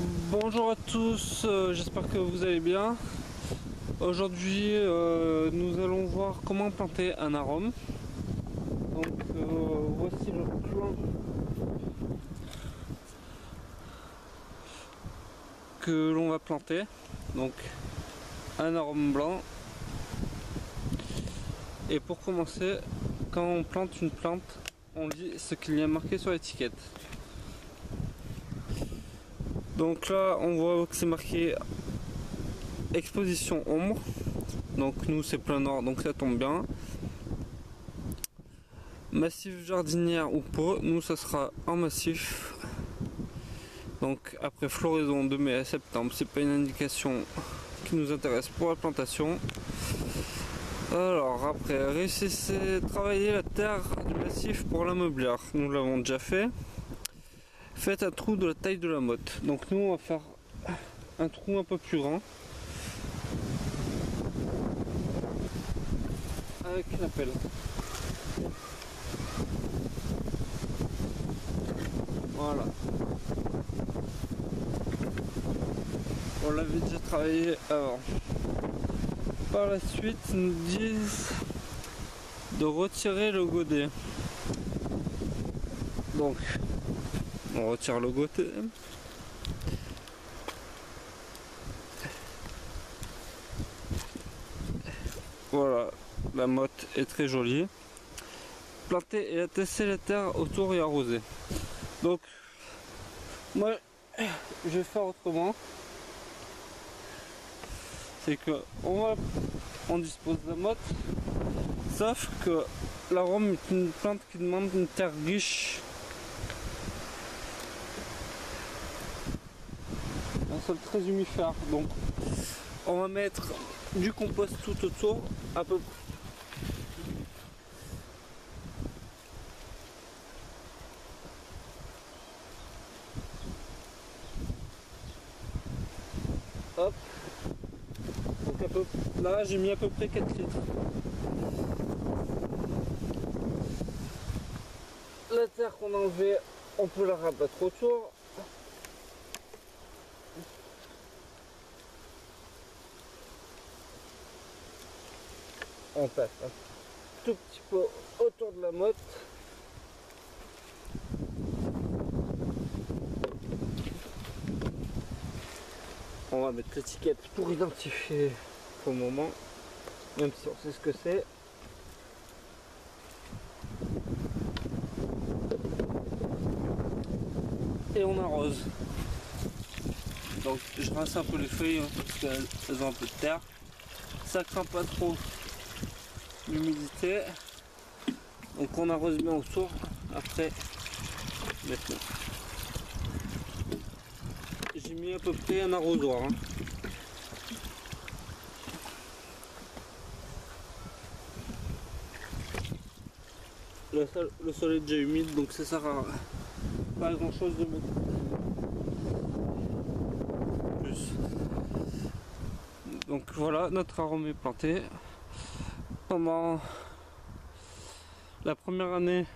Bonjour à tous, j'espère que vous allez bien. Aujourd'hui, nous allons voir comment planter un arôme. Donc, voici le plan que l'on va planter. Donc, un arôme blanc. Et pour commencer, quand on plante une plante, on lit ce qu'il y a marqué sur l'étiquette. Donc là, on voit que c'est marqué exposition ombre. Donc nous, c'est plein nord, donc ça tombe bien. Massif jardinière ou pot, nous ça sera en massif. Donc après floraison de mai à septembre, c'est pas une indication qui nous intéresse pour la plantation. Alors après, réussissez à travailler la terre du massif pour l'ameublir. Nous l'avons déjà fait. Faites un trou de la taille de la motte. Donc nous on va faire un trou un peu plus grand avec une pelle. Voilà. On l'avait déjà travaillé avant. Par la suite, ils nous disent de retirer le godet. Donc, on retire le godet. Voilà, la motte est très jolie. Planter et attester la terre autour et arroser. Donc, moi, je vais faire autrement. C'est que on dispose de la motte, sauf que l'arôme est une plante qui demande une terre riche, un sol très humifère. Donc on va mettre du compost tout autour, à peu près. Hop. Donc là j'ai mis à peu près 4 litres. La terre qu'on a enlevée, on peut la rabattre autour. On passe un tout petit peu autour de la motte. On va mettre l'étiquette pour identifier au moment, même si on sait ce que c'est. Et on arrose. Donc je rince un peu les feuilles hein, parce qu'elles ont un peu de terre. Ça craint pas trop l'humidité. Donc on arrose bien autour. Après maintenant. J'ai mis à peu près un arrosoir. Hein. Le sol est déjà humide, donc ça sert à pas grand chose de mettre plus. Donc voilà, notre arôme est planté. Pendant la première année,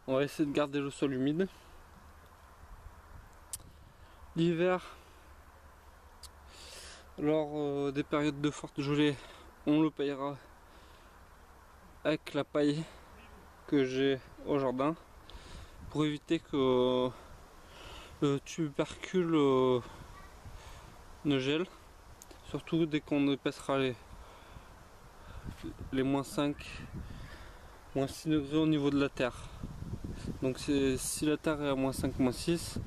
on va essayer de garder le sol humide. L'hiver, lors des périodes de forte gelée, on le paillera avec la paille que j'ai au jardin pour éviter que le tubercule ne gèle, surtout dès qu'on dépassera les moins 5, moins 6 degrés au niveau de la terre. Donc si la terre est à moins 5, moins 6,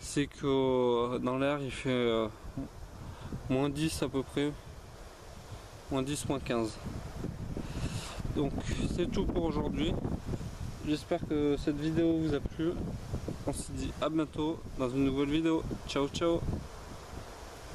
c'est que dans l'air il fait moins 10 à peu près, moins 10, moins 15. Donc c'est tout pour aujourd'hui. J'espère que cette vidéo vous a plu. On se dit à bientôt dans une nouvelle vidéo. Ciao ciao.